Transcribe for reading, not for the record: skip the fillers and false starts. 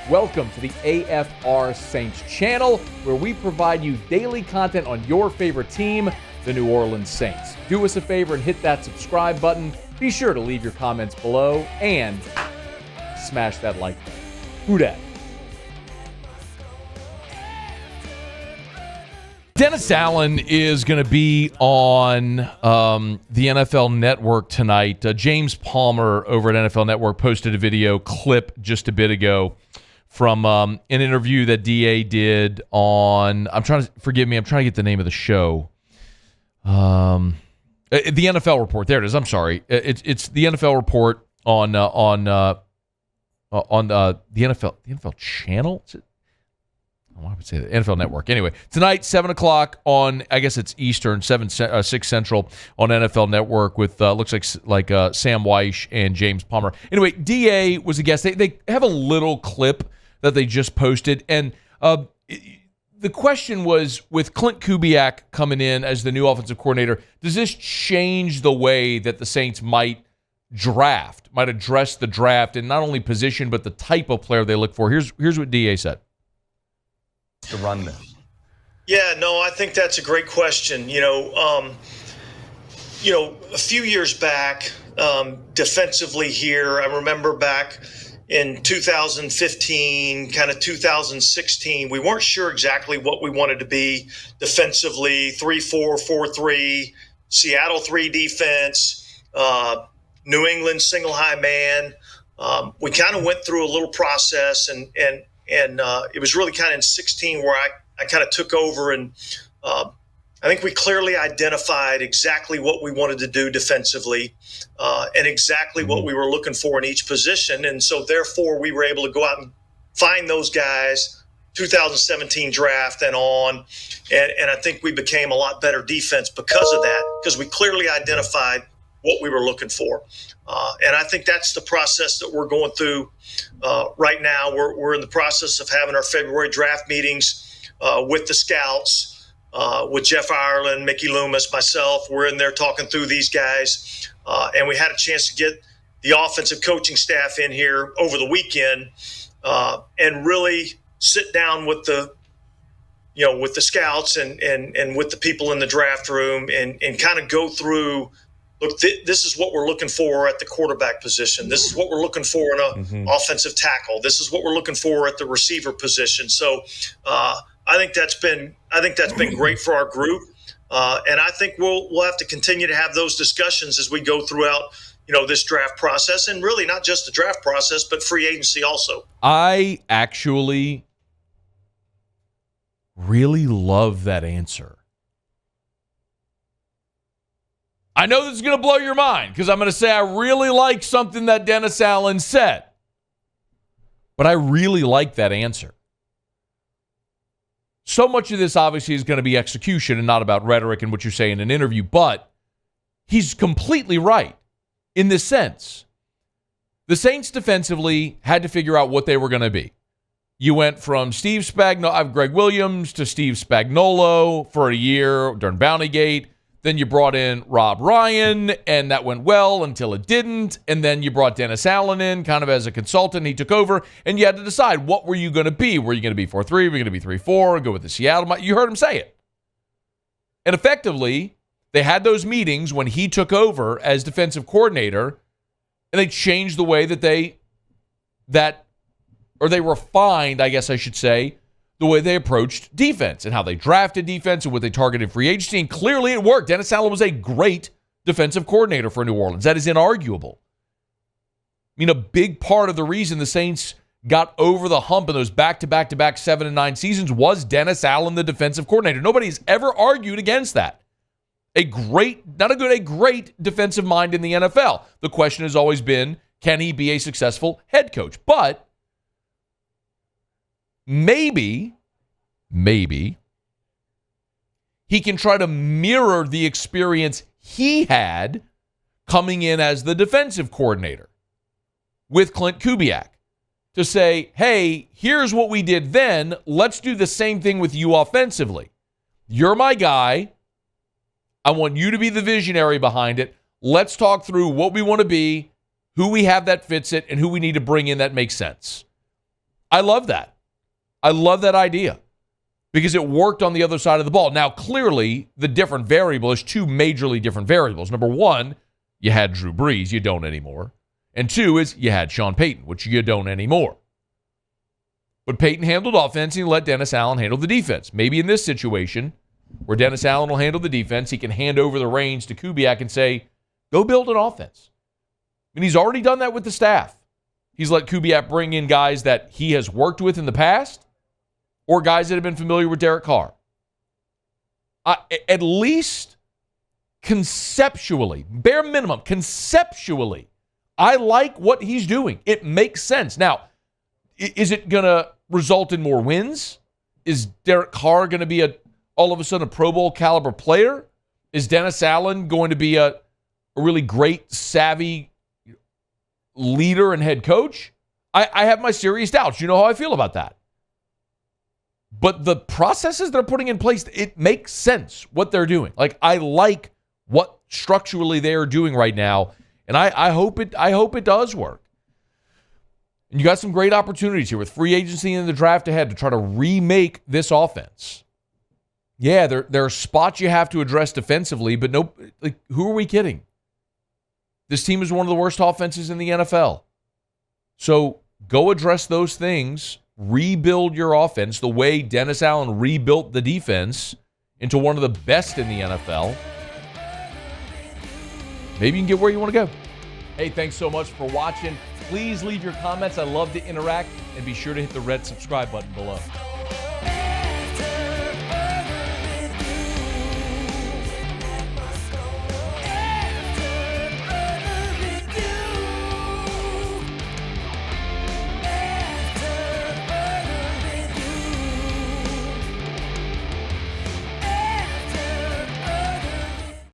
Welcome to the AFR Saints channel, where we provide you daily content on your favorite team, the New Orleans Saints. Do us a favor and hit that subscribe button. Be sure to leave your comments below and smash that like button. Who dat? Dennis Allen is going to be on the NFL Network tonight. James Palmer over at NFL Network posted a video clip just a bit ago from an interview that DA did on, I'm trying to get the name of the show. The NFL Report. There it is. I'm sorry. It's the NFL Report on the NFL channel. Is it? I would say the NFL Network. Anyway, tonight, 7 o'clock on, I guess it's Eastern, 6 Central on NFL Network with, looks like Sam Weish and James Palmer. Anyway, DA was a guest. They have a little clip that they just posted. And the question was, with Clint Kubiak coming in as the new offensive coordinator, does this change the way that the Saints might address the draft, and not only position, but the type of player they look for? Here's what DA said. To run this? Yeah, no, I think that's a great question. A few years back, defensively here, I remember back in 2015, kind of 2016, we weren't sure exactly what we wanted to be defensively. 3-4, 4-3, Seattle 3 defense, New England single high man. We kind of went through a little process, and it was really kind of in 16 where I kind of took over, and I think we clearly identified exactly what we wanted to do defensively and exactly what we were looking for in each position. And so therefore we were able to go out and find those guys, 2017 draft and on. And I think we became a lot better defense because of that, because we clearly identified what we were looking for. And I think that's the process that we're going through right now. We're in the process of having our February draft meetings with the scouts, with Jeff Ireland, Mickey Loomis, myself. We're in there talking through these guys. And we had a chance to get the offensive coaching staff in here over the weekend and really sit down with the scouts and with the people in the draft room and kind of go through, look, this is what we're looking for at the quarterback position. This is what we're looking for in an offensive tackle. This is what we're looking for at the receiver position. So I think that's been great for our group, and I think we'll have to continue to have those discussions as we go throughout this draft process, and really not just the draft process, but free agency also. I actually really love that answer. I know this is going to blow your mind because I'm going to say I really like something that Dennis Allen said. But I really like that answer. So much of this obviously is going to be execution and not about rhetoric and what you say in an interview, but he's completely right in this sense. The Saints defensively had to figure out what they were going to be. You went from Greg Williams to Steve Spagnuolo for a year during Bountygate. Then you brought in Rob Ryan, and that went well until it didn't. And then you brought Dennis Allen in kind of as a consultant. He took over, and you had to decide, what were you going to be? Were you going to be 4-3? Were you going to be 3-4? Go with the Seattle? You heard him say it. And effectively, they had those meetings when he took over as defensive coordinator, and they changed the way that they refined, I guess I should say, the way they approached defense and how they drafted defense and what they targeted free agency. And clearly it worked. Dennis Allen was a great defensive coordinator for New Orleans. That is inarguable. I mean, a big part of the reason the Saints got over the hump in those back-to-back-to-back 7 and 9 seasons was Dennis Allen, the defensive coordinator. Nobody's ever argued against that. A great defensive mind in the NFL. The question has always been, can he be a successful head coach? But maybe he can try to mirror the experience he had coming in as the defensive coordinator with Clint Kubiak to say, hey, here's what we did then. Let's do the same thing with you offensively. You're my guy. I want you to be the visionary behind it. Let's talk through what we want to be, who we have that fits it, and who we need to bring in that makes sense. I love that. I love that idea because it worked on the other side of the ball. Now, clearly, the different variable is two majorly different variables. Number one, you had Drew Brees. You don't anymore. And two is you had Sean Payton, which you don't anymore. But Payton handled offense, and he let Dennis Allen handle the defense. Maybe in this situation, where Dennis Allen will handle the defense, he can hand over the reins to Kubiak and say, go build an offense. And he's already done that with the staff. He's let Kubiak bring in guys that he has worked with in the past or guys that have been familiar with Derek Carr. At least conceptually, bare minimum, conceptually, I like what he's doing. It makes sense. Now, is it going to result in more wins? Is Derek Carr going to be all of a sudden a Pro Bowl caliber player? Is Dennis Allen going to be a really great, savvy leader and head coach? I have my serious doubts. You know how I feel about that. But the processes they're putting in place, it makes sense what they're doing. Like, I like what structurally they are doing right now, and I hope it does work. And you got some great opportunities here with free agency and the draft ahead to try to remake this offense. Yeah, there are spots you have to address defensively, but no, like, who are we kidding? This team is one of the worst offenses in the NFL. So go address those things, rebuild your offense the way Dennis Allen rebuilt the defense into one of the best in the NFL. Maybe you can get where you want to go. Hey, thanks so much for watching. Please leave your comments. I love to interact, and be sure to hit the red subscribe button below.